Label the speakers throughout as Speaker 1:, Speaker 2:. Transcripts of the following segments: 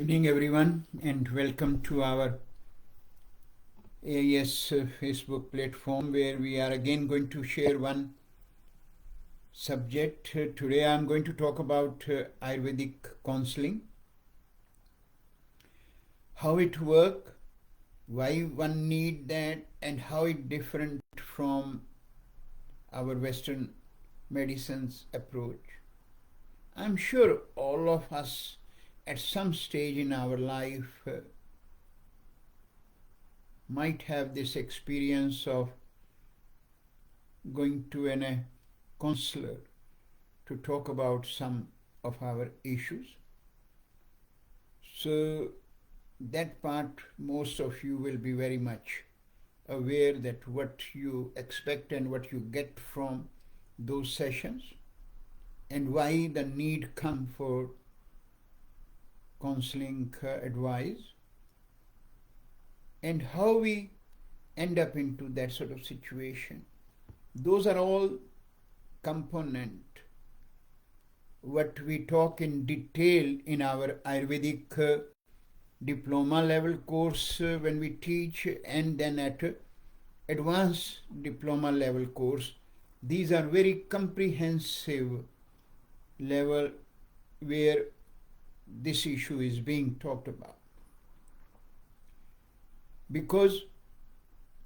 Speaker 1: evening, everyone, and welcome to our AIS Facebook platform where we are again going to share one subject. Today I'm going to talk about Ayurvedic counseling, how it works, why one need that, and how it different from our Western medicine's approach. I'm sure all of us at some stage in our life might have this experience of going to a counselor to talk about some of our issues. So that part, most of you will be very much aware that what you expect and what you get from those sessions and why the need come for counseling advice and how we end up into that sort of situation. Those are all component what we talk in detail in our Ayurvedic diploma level course when we teach, and then at advanced diploma level course. These are very comprehensive level where this issue is being talked about. Because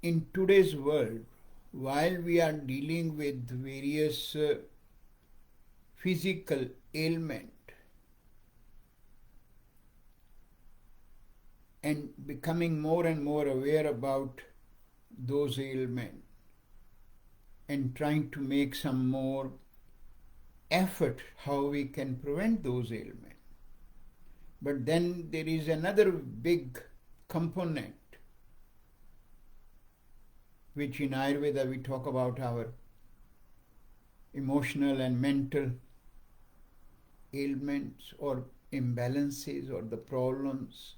Speaker 1: in today's world, while we are dealing with various physical ailment and becoming more and more aware about those ailments and trying to make some more effort how we can prevent those ailments. But then there is another big component which in Ayurveda we talk about our emotional and mental ailments or imbalances or the problems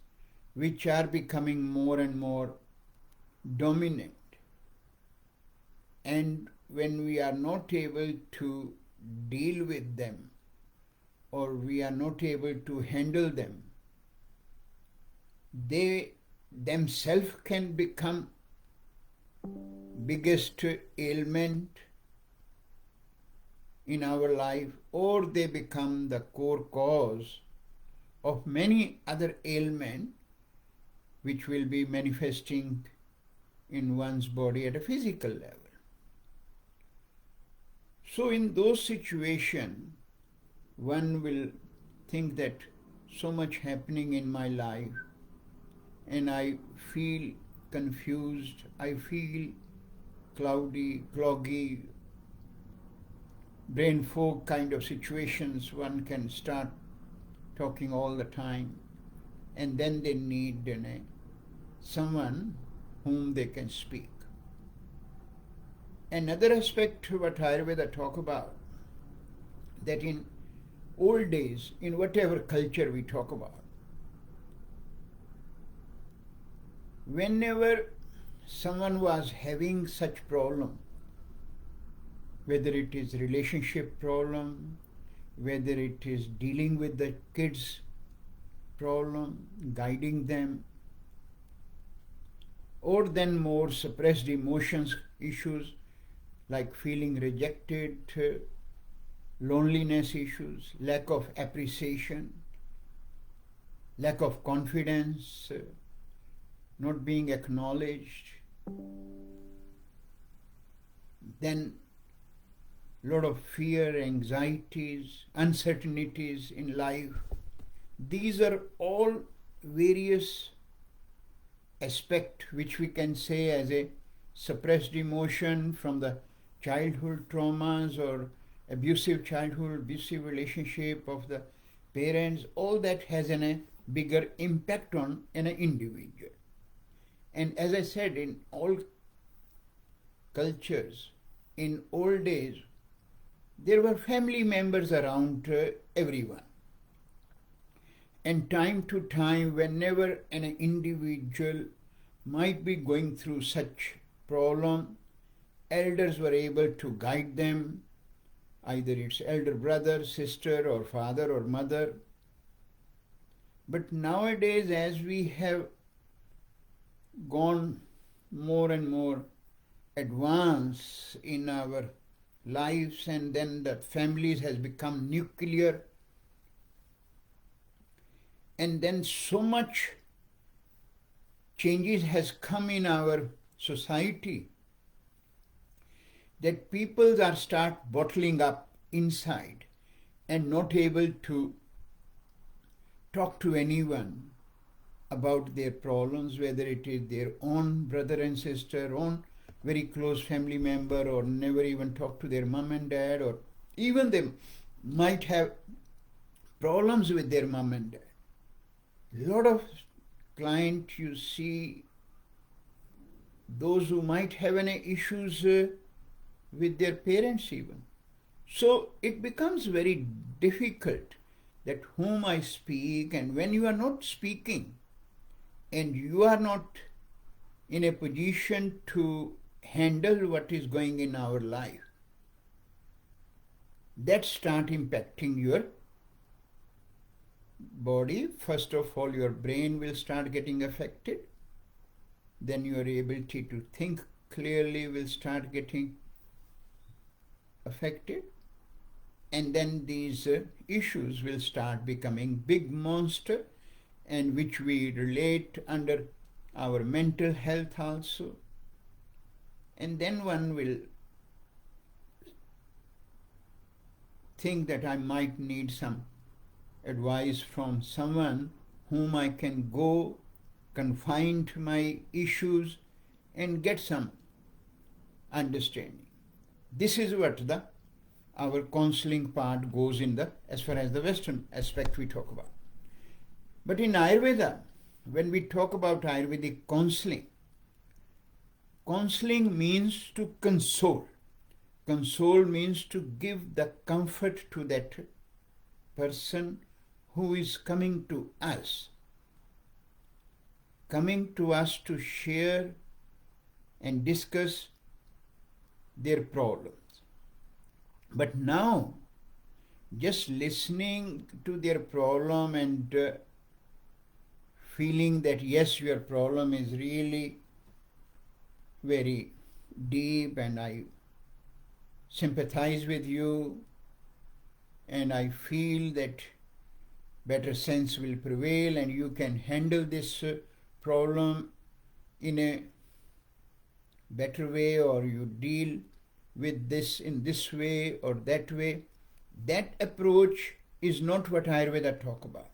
Speaker 1: which are becoming more and more dominant. And when we are not able to deal with them or we are not able to handle them, they themselves can become biggest ailment in our life, or they become the core cause of many other ailments which will be manifesting in one's body at a physical level. So in those situations, one will think that so much happening in my life and I feel confused, I feel cloudy, groggy, brain fog kind of situations. One can start talking all the time, and then they need someone whom they can speak. Another aspect what Ayurveda talk about, that in old days, in whatever culture we talk about, whenever someone was having such problem, whether it is relationship problem, whether it is dealing with the kids problem, guiding them, or then more suppressed emotions issues like feeling rejected, loneliness issues, lack of appreciation, lack of confidence, not being acknowledged, then lot of fear, anxieties, uncertainties in life. These are all various aspects which we can say as a suppressed emotion from the childhood traumas or abusive childhood, abusive relationship of the parents. All that has a bigger impact on an individual. And as I said, in all cultures, in old days, there were family members around everyone. And time to time, whenever an individual might be going through such problem, elders were able to guide them, either it's elder brother, sister, or father or mother. But nowadays, as we have gone more and more advanced in our lives, and then the families has become nuclear, and then so much changes has come in our society that people are start bottling up inside and not able to talk to anyone about their problems, whether it is their own brother and sister, own very close family member, or never even talk to their mom and dad, or even they might have problems with their mom and dad. A lot of clients you see, those who might have any issues with their parents even. So it becomes very difficult that whom I speak, and when you are not speaking and you are not in a position to handle what is going in our life, that start impacting your body. First of all, your brain will start getting affected. Then your ability to think clearly will start getting affected. And then these issues will start becoming big monster, and which we relate under our mental health also. And then one will think that I might need some advice from someone whom I can go confine to my issues and get some understanding. This is what our counseling part goes in as far as the Western aspect we talk about. But in Ayurveda, when we talk about Ayurvedic counseling, counseling means to console. Console means to give the comfort to that person who is coming to us to share and discuss their problems. But now, just listening to their problem and feeling that yes, your problem is really very deep and I sympathize with you and I feel that better sense will prevail and you can handle this problem in a better way, or you deal with this in this way or that way. That approach is not what Ayurveda talk about.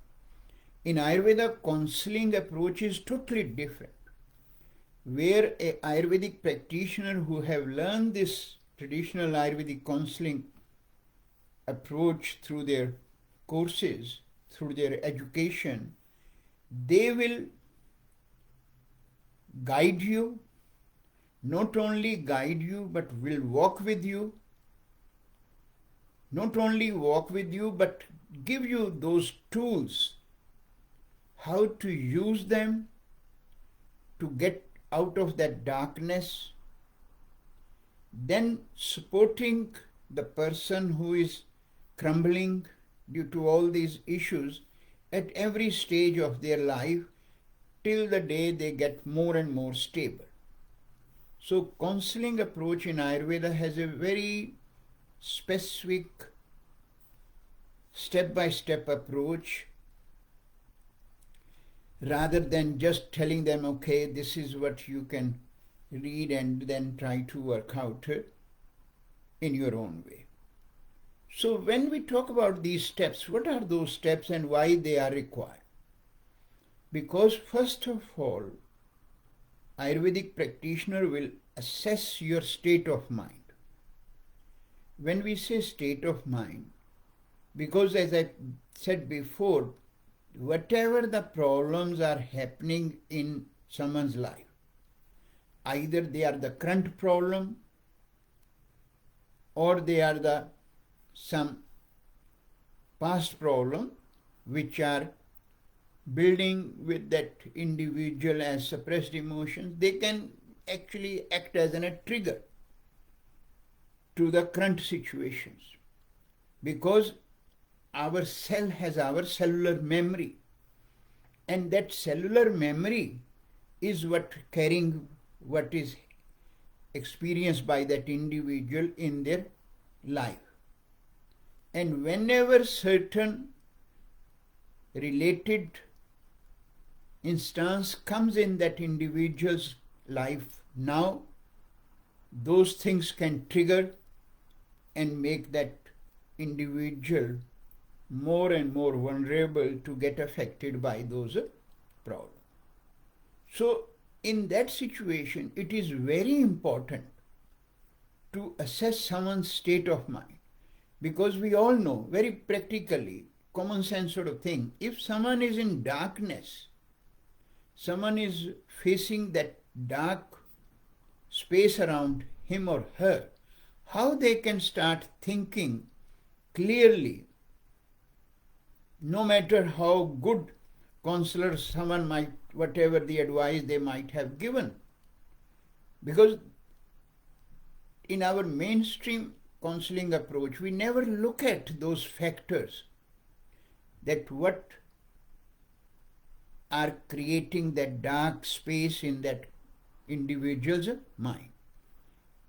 Speaker 1: In Ayurveda, counseling approach is totally different, where a Ayurvedic practitioner who have learned this traditional Ayurvedic counseling approach through their courses, through their education, they will guide you, not only guide you, but will walk with you. Not only walk with you, but give you those tools, how to use them to get out of that darkness, then supporting the person who is crumbling due to all these issues at every stage of their life till the day they get more and more stable. So counseling approach in Ayurveda has a very specific step-by-step approach, rather than just telling them, okay, this is what you can read and then try to work out in your own way. So when we talk about these steps, what are those steps and why they are required? Because first of all, Ayurvedic practitioner will assess your state of mind. When we say state of mind, because as I said before, whatever the problems are happening in someone's life, either they are the current problem or they are some past problem which are building with that individual as suppressed emotions, they can actually act as a trigger to the current situations, because our cell has our cellular memory. And that cellular memory is what carrying what is experienced by that individual in their life. And whenever certain related instance comes in that individual's life, now those things can trigger and make that individual more and more vulnerable to get affected by those problems. So in that situation, it is very important to assess someone's state of mind, because we all know very practically, common sense sort of thing, if someone is in darkness, someone is facing that dark space around him or her, how they can start thinking clearly, no matter how good counselor someone might, whatever the advice they might have given. Because in our mainstream counseling approach, we never look at those factors that what are creating that dark space in that individual's mind.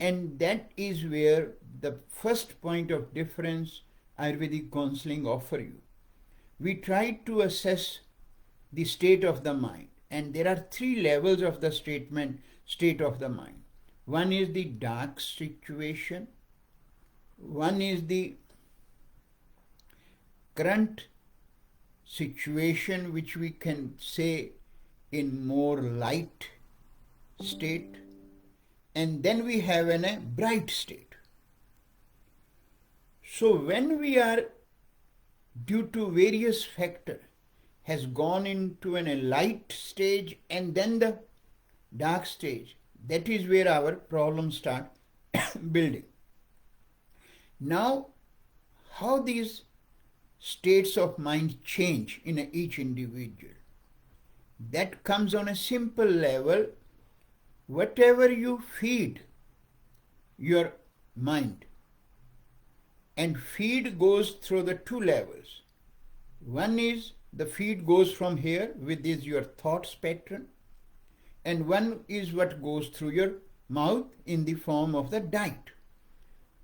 Speaker 1: And that is where the first point of difference Ayurvedic counseling offer you. We try to assess the state of the mind, and there are three levels of the state of the mind. One is the dark situation, one is the current situation, which we can say in more light state, and then we have a bright state. So when we are, due to various factors, has gone into a light stage and then the dark stage, that is where our problems start building. Now, how these states of mind change in each individual, that comes on a simple level. Whatever you feed your mind, and feed goes through the two levels. One is the feed goes from here, with is your thoughts pattern, and one is what goes through your mouth in the form of the diet.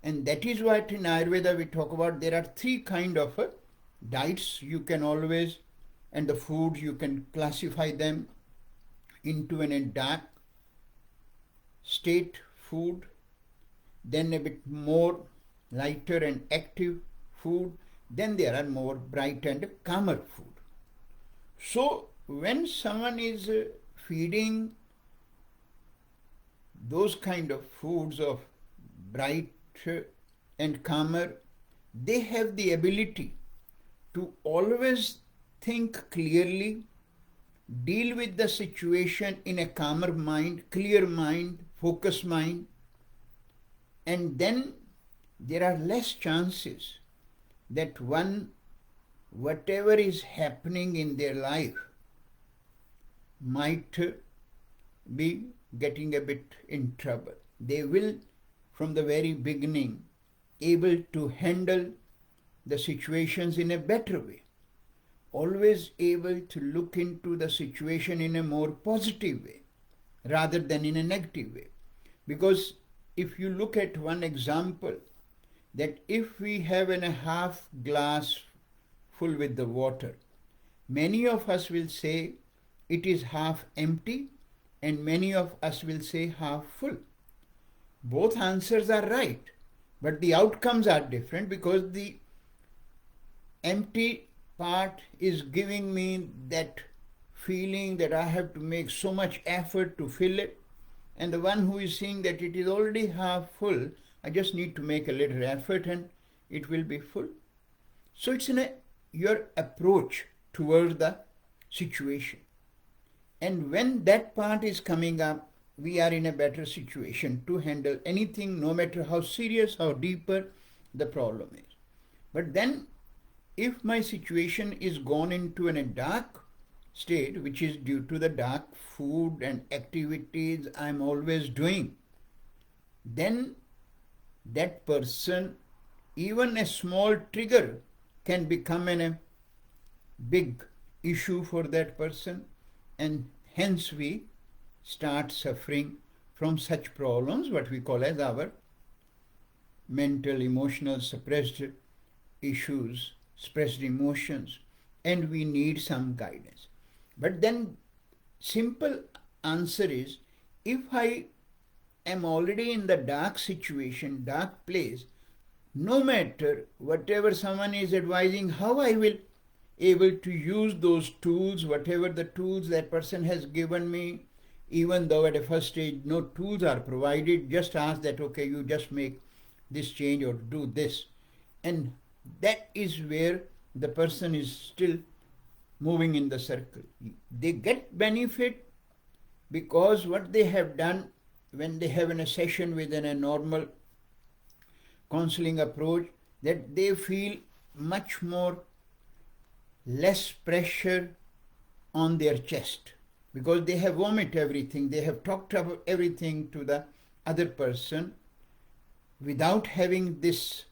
Speaker 1: And that is what in Ayurveda we talk about. There are three kind of diets you can always, and the foods you can classify them into a dark state food, then a bit more lighter and active food, then there are more bright and calmer food. So when someone is feeding those kind of foods of bright and calmer, they have the ability to always think clearly, deal with the situation in a calmer mind, clear mind, focused mind, and then there are less chances that whatever is happening in their life might be getting a bit in trouble. They will, from the very beginning, able to handle the situations in a better way, always able to look into the situation in a more positive way rather than in a negative way. Because if you look at one example, that if we have a half glass full with the water, many of us will say it is half empty, and many of us will say half full. Both answers are right, but the outcomes are different, because the empty part is giving me that feeling that I have to make so much effort to fill it, and the one who is seeing that it is already half full, I just need to make a little effort and it will be full. So it's in your approach toward the situation. And when that part is coming up, we are in a better situation to handle anything, no matter how serious, how deeper the problem is. But then, if my situation is gone into a dark state, which is due to the dark food and activities I'm always doing, then that person, even a small trigger can become a big issue for that person, and hence we start suffering from such problems, what we call as our mental, emotional, suppressed issues, suppressed emotions, and we need some guidance. But then simple answer is, if I am already in the dark situation, dark place, no matter whatever someone is advising, how I will able to use those tools, whatever the tools that person has given me, even though at a first stage no tools are provided, just ask that, okay, you just make this change or do this. And that is where the person is still moving in the circle. They get benefit because what they have done when they have in a session within a normal counseling approach, that they feel much more less pressure on their chest, because they have vomited everything, they have talked about everything to the other person without having this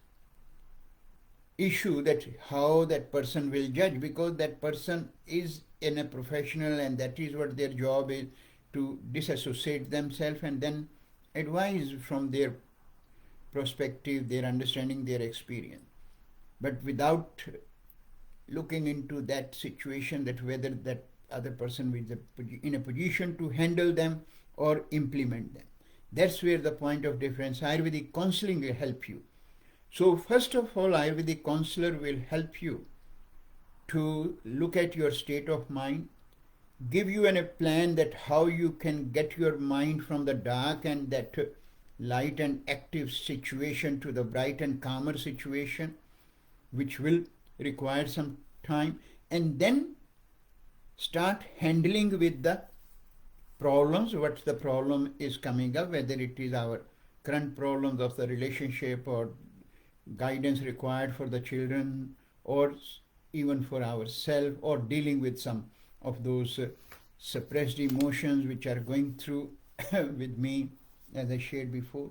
Speaker 1: issue that how that person will judge, because that person is in a professional and that is what their job is, to disassociate themselves and then advise from their perspective, their understanding, their experience, but without looking into that situation, that whether that other person is in a position to handle them or implement them. That's where the point of difference. Ayurvedic counseling will help you. So first of all, Ayurvedic counselor will help you to look at your state of mind, give you a plan that how you can get your mind from the dark and that light and active situation to the bright and calmer situation, which will require some time, and then start handling with the problems, what the problem is coming up, whether it is our current problems of the relationship or guidance required for the children or even for ourselves, or dealing with some of those suppressed emotions which are going through with me, as I shared before.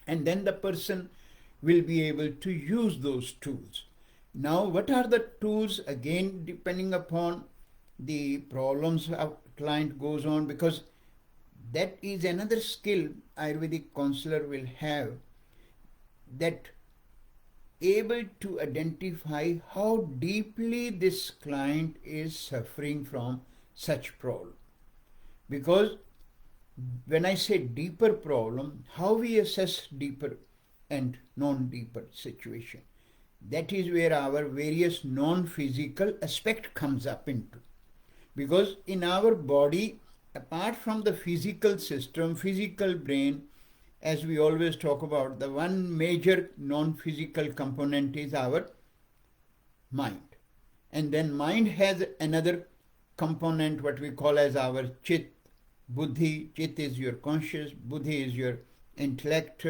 Speaker 1: And then the person will be able to use those tools. Now, what are the tools? Again, depending upon the problems a client goes on, because that is another skill Ayurvedic counselor will have, that able to identify how deeply this client is suffering from such problem. Because when I say deeper problem, how we assess deeper and non-deeper situation, that is where our various non-physical aspect comes up into. Because in our body, apart from the physical system, physical brain, as we always talk about, the one major non-physical component is our mind. And then mind has another component, what we call as our chit, buddhi. Chit is your conscious, buddhi is your intellect,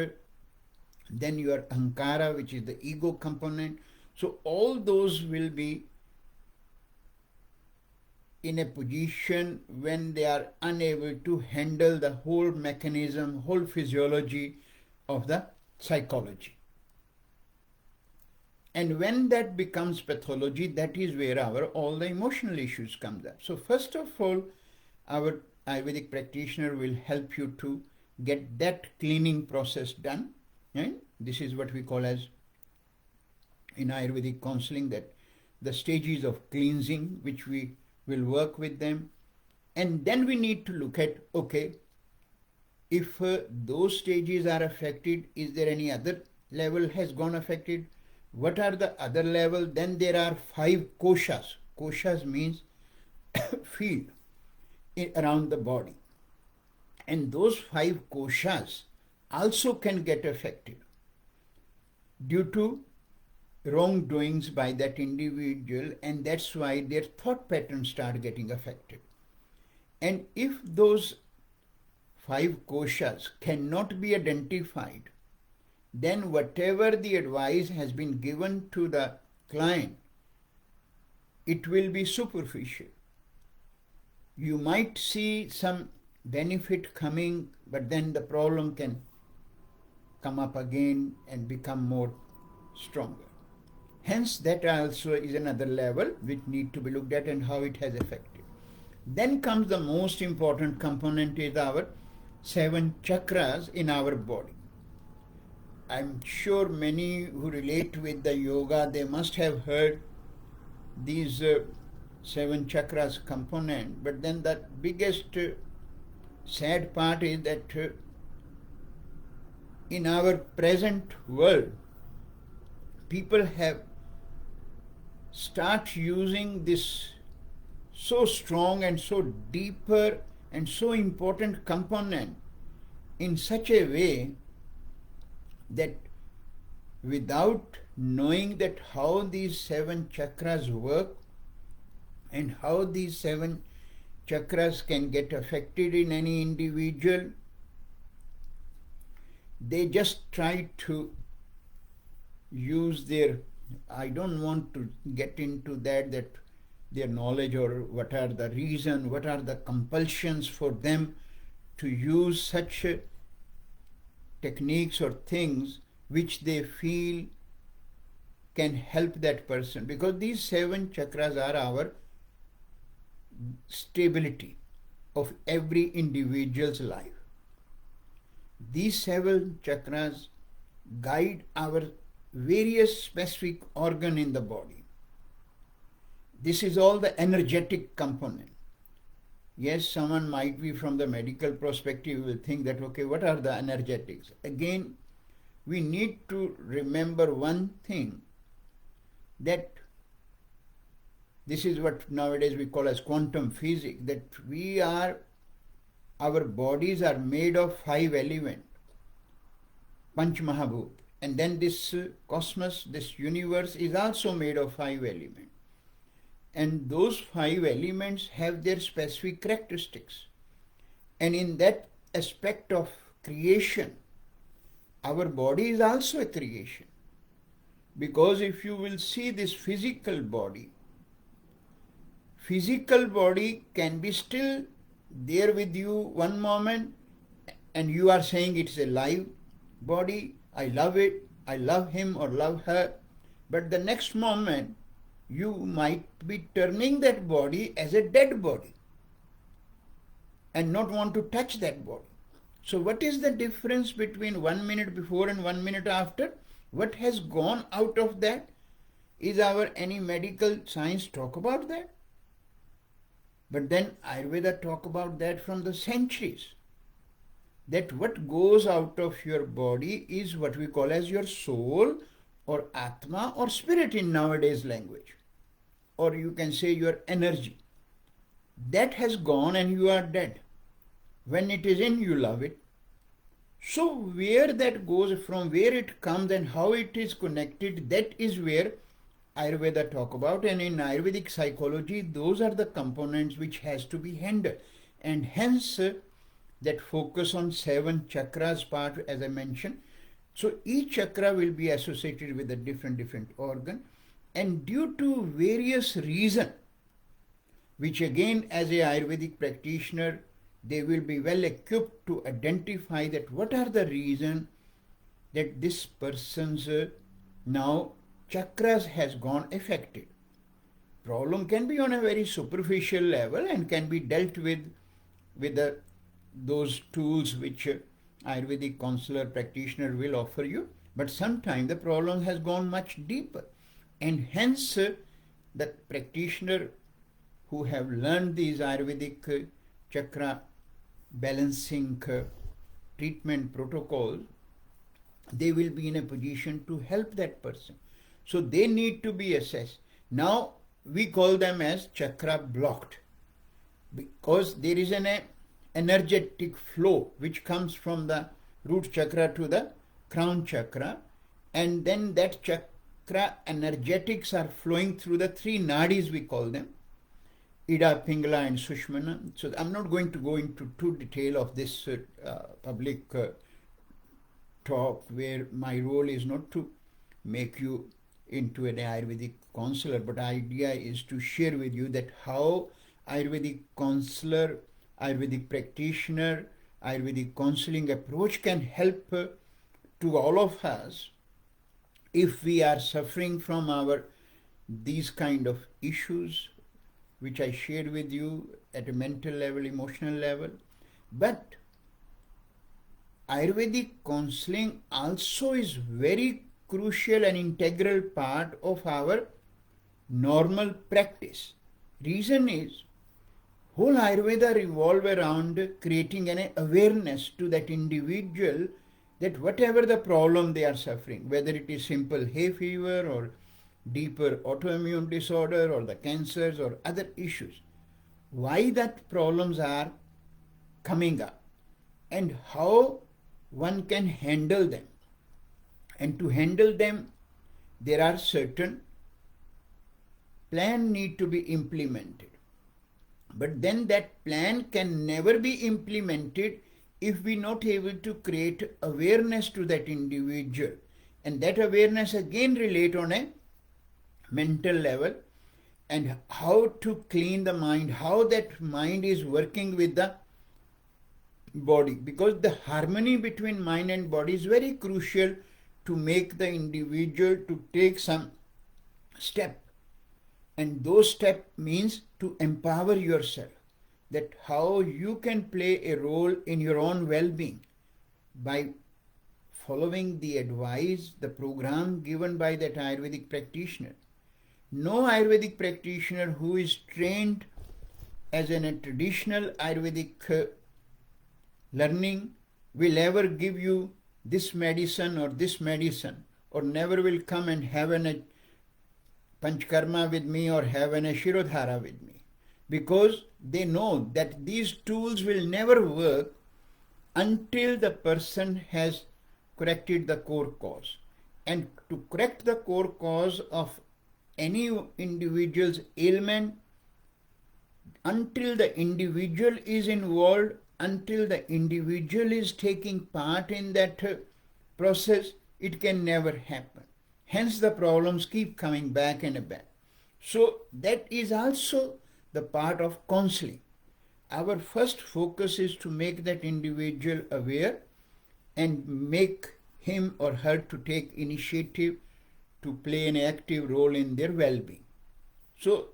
Speaker 1: then your ahankara, which is the ego component. So all those will be in a position when they are unable to handle the whole mechanism, whole physiology of the psychology. And when that becomes pathology, that is where all the emotional issues comes up. So first of all, our Ayurvedic practitioner will help you to get that cleaning process done. Right? This is what we call as, in Ayurvedic counseling, that the stages of cleansing, which we will work with them. And then we need to look at, okay, if those stages are affected, is there any other level has gone affected? What are the other levels? Then there are 5 koshas. Koshas means field around the body. And those 5 koshas also can get affected due to wrongdoings by that individual, and that's why their thought patterns start getting affected. And if those 5 koshas cannot be identified, then whatever the advice has been given to the client, it will be superficial. You might see some benefit coming, but then the problem can come up again and become more stronger. Hence, that also is another level which need to be looked at and how it has affected. Then comes the most important component is our 7 chakras in our body. I'm sure many who relate with the yoga, they must have heard these 7 chakras component, but then the biggest sad part is that in our present world, people have start using this so strong and so deeper and so important component in such a way that without knowing that how these 7 chakras work and how these 7 chakras can get affected in any individual, they just try to use their, I don't want to get into that their knowledge or what are the reason, what are the compulsions for them to use such techniques or things which they feel can help that person, because these 7 chakras are our stability of every individual's life. These 7 chakras guide our various specific organ in the body. This is all the energetic component. Yes, someone might be from the medical perspective will think that, okay, what are the energetics? Again, we need to remember one thing, that this is what nowadays we call as quantum physics, that our bodies are made of 5 elements, Panch Mahabhut. And then this cosmos, this universe is also made of 5 elements. And those 5 elements have their specific characteristics. And in that aspect of creation, our body is also a creation. Because if you will see this physical body can be still there with you one moment and you are saying it's a live body, I love it, I love him or love her, but the next moment you might be turning that body as a dead body and not want to touch that body. So what is the difference between 1 minute before and 1 minute after? What has gone out of that? Is any medical science talk about that? But then Ayurveda talk about that from the centuries. That what goes out of your body is what we call as your soul or Atma or spirit in nowadays language. Or you can say your energy. That has gone and you are dead. When it is in, you love it. So where that goes, from where it comes and how it is connected, that is where Ayurveda talk about. And in Ayurvedic psychology, those are the components which has to be handled. And hence that focus on 7 chakras part, as I mentioned. So each chakra will be associated with a different organ. And due to various reasons, which again as a Ayurvedic practitioner, they will be well equipped to identify that what are the reasons that this person's now chakras has gone affected. Problem can be on a very superficial level and can be dealt with those tools which Ayurvedic counselor practitioner will offer you. But sometimes the problem has gone much deeper. And hence the practitioner who have learned these Ayurvedic chakra balancing treatment protocols, they will be in a position to help that person. So they need to be assessed. Now we call them as chakra blocked, because there is an energetic flow which comes from the root chakra to the crown chakra, and then that chakra energetics are flowing through the 3 nadis, we call them, Ida, Pingala and Sushmana. So I'm not going to go into too detail of this public talk, where my role is not to make you into an Ayurvedic counselor, but the idea is to share with you that how Ayurvedic counselor, Ayurvedic practitioner, Ayurvedic counseling approach can help to all of us if we are suffering from these kind of issues which I shared with you at a mental level, emotional level. But Ayurvedic counseling also is very crucial and integral part of our normal practice. Reason is, whole Ayurveda revolve around creating an awareness to that individual that whatever the problem they are suffering, whether it is simple hay fever or deeper autoimmune disorder or the cancers or other issues, why that problems are coming up and how one can handle them. And to handle them, there are certain plans need to be implemented. But then that plan can never be implemented if we not able to create awareness to that individual. And that awareness again relate on a mental level, and how to clean the mind, how that mind is working with the body, because the harmony between mind and body is very crucial to make the individual to take some step. And those step means to empower yourself, that how you can play a role in your own well-being by following the advice, the program given by that Ayurvedic practitioner. No Ayurvedic practitioner who is trained as in a traditional Ayurvedic learning will ever give you this medicine, or never will come and have a Panchakarma with me or have a Shirodhara with me, because they know that these tools will never work until the person has corrected the core cause. And to correct the core cause of any individual's ailment, until the individual is involved, until the individual is taking part in that process, it can never happen. Hence the problems keep coming back and back. So that is also the part of counseling. Our first focus is to make that individual aware and make him or her to take initiative to play an active role in their well-being. So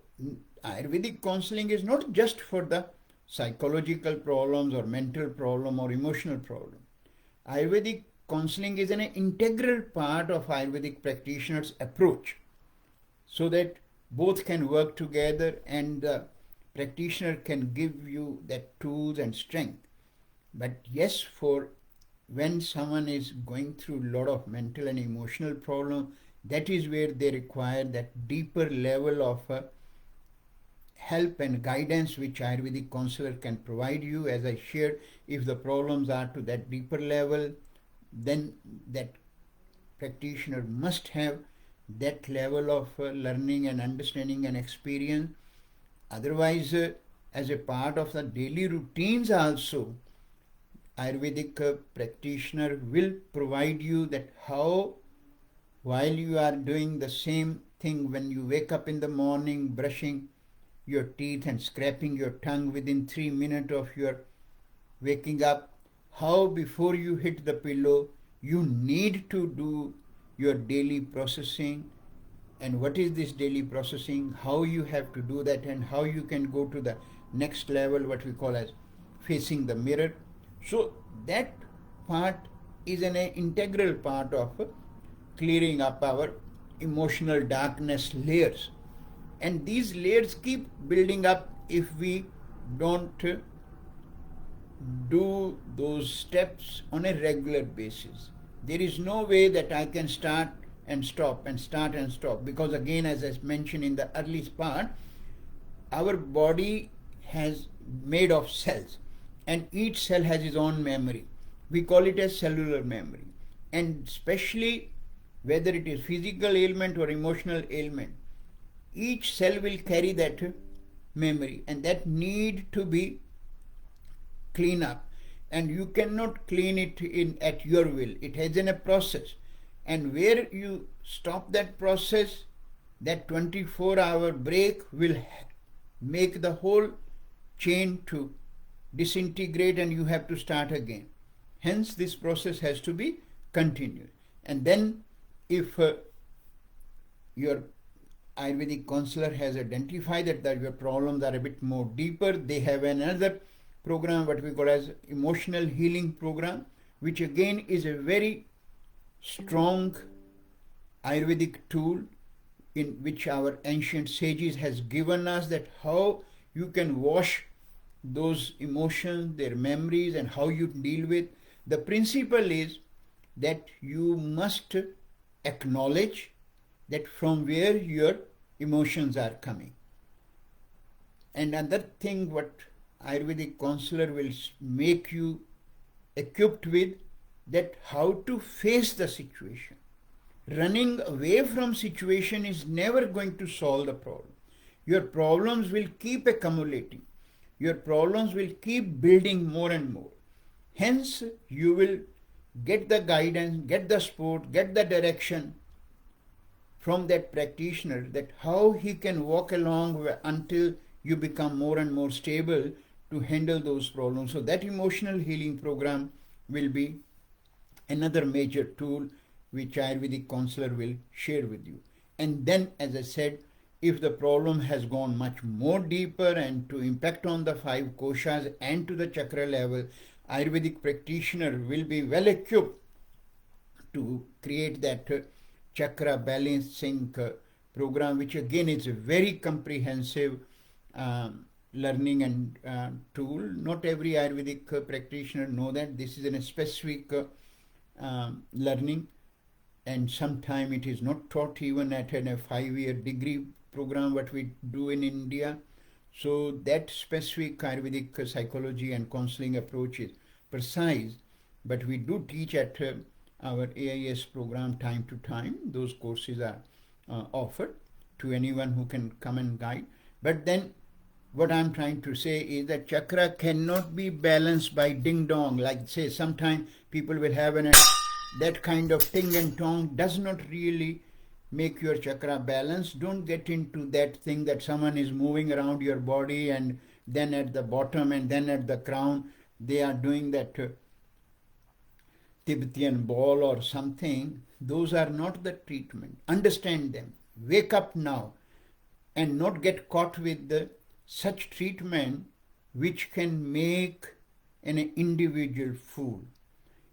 Speaker 1: Ayurvedic counseling is not just for the psychological problems or mental problem or emotional problem. Ayurvedic counseling is an integral part of Ayurvedic practitioners' approach, so that both can work together and the practitioner can give you that tools and strength. But yes, for when someone is going through a lot of mental and emotional problem, that is where they require that deeper level of help and guidance which Ayurvedic counselor can provide you. As I shared, if the problems are to that deeper level, then that practitioner must have that level of learning and understanding and experience. Otherwise, as a part of the daily routines also, Ayurvedic practitioner will provide you that how, while you are doing the same thing, when you wake up in the morning, brushing your teeth and scraping your tongue within 3 minutes of your waking up, how before you hit the pillow, you need to do your daily processing. And what is this daily processing, how you have to do that, and how you can go to the next level, what we call as facing the mirror. So that part is an integral part of clearing up our emotional darkness layers. And these layers keep building up if we don't do those steps on a regular basis. There is no way that I can start and stop and start and stop, because again, as I mentioned in the early part, our body has made of cells, and each cell has its own memory. We call it as cellular memory. And especially whether it is physical ailment or emotional ailment, each cell will carry that memory, and that need to be cleaned up. And you cannot clean it at your will. It has a process. And where you stop that process, that 24-hour break will make the whole chain to disintegrate, and you have to start again. Hence, this process has to be continued. And then if your Ayurvedic counselor has identified that your problems are a bit more deeper, they have another program what we call as emotional healing program, which again is a very strong Ayurvedic tool in which our ancient sages has given us that how you can wash those emotions, their memories, and how you deal with. The principle is that you must acknowledge that from where your emotions are coming. And another thing what Ayurvedic counselor will make you equipped with, that how to face the situation. Running away from situation is never going to solve the problem. Your problems will keep accumulating. Your problems will keep building more and more. Hence, you will get the guidance, get the support, get the direction from that practitioner, that how he can walk along until you become more and more stable to handle those problems. So that emotional healing program will be another major tool which Ayurvedic counselor will share with you. And then, as I said, if the problem has gone much more deeper and to impact on the 5 koshas and to the chakra level, Ayurvedic practitioner will be well equipped to create that chakra balancing program, which again is a very comprehensive learning and tool. Not every Ayurvedic practitioner know that this is a specific learning, and sometimes it is not taught even at a 5-year degree program what we do in India. So that specific Ayurvedic psychology and counseling approach is precise, but we do teach at our AIS program time to time. Those courses are offered to anyone who can come and guide. But then what I'm trying to say is that chakra cannot be balanced by ding dong. Like say sometimes people will have that kind of ting and tong does not really make your chakra balance. Don't get into that thing that someone is moving around your body and then at the bottom and then at the crown they are doing that Tibetan ball or something. Those are not the treatment. Understand them. Wake up now and not get caught with such treatment which can make an individual fool.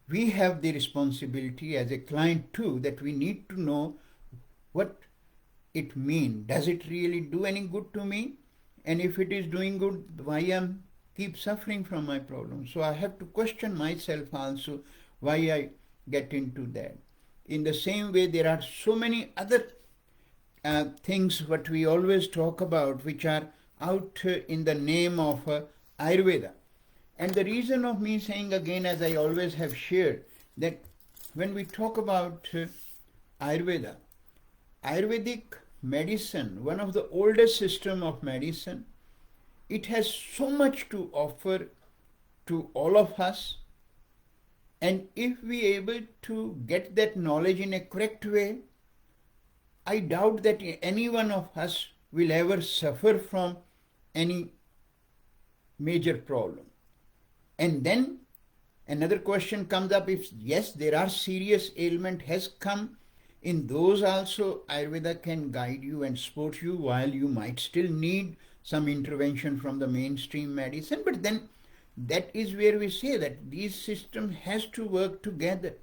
Speaker 1: We have the responsibility as a client too, that we need to know what it means. Does it really do any good to me? And if it is doing good, why am keep suffering from my problem? So I have to question myself also why I get into that. In the same way, there are so many other things what we always talk about which are out in the name of Ayurveda. And the reason of me saying again, as I always have shared, that when we talk about Ayurveda, Ayurvedic medicine, one of the oldest system of medicine, it has so much to offer to all of us. And if we are able to get that knowledge in a correct way, I doubt that any one of us will ever suffer from any major problem. And then another question comes up, if yes, there are serious ailment has come, in those also Ayurveda can guide you and support you, while you might still need some intervention from the mainstream medicine. But then that is where we say that these system has to work together.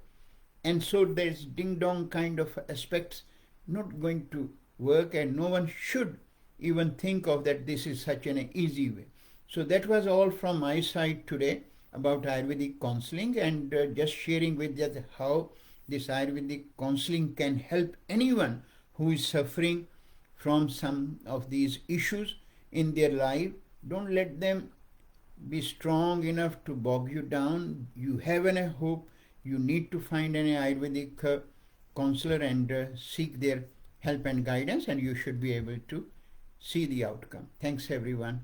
Speaker 1: And so there's ding dong kind of aspects not going to work, and no one should even think of that this is such an easy way. So that was all from my side today about Ayurvedic counseling, and just sharing with you how this Ayurvedic counseling can help anyone who is suffering from some of these issues in their life. Don't let them be strong enough to bog you down. You have a hope. You need to find an Ayurvedic counselor and seek their help and guidance, and you should be able to see the outcome. Thanks everyone.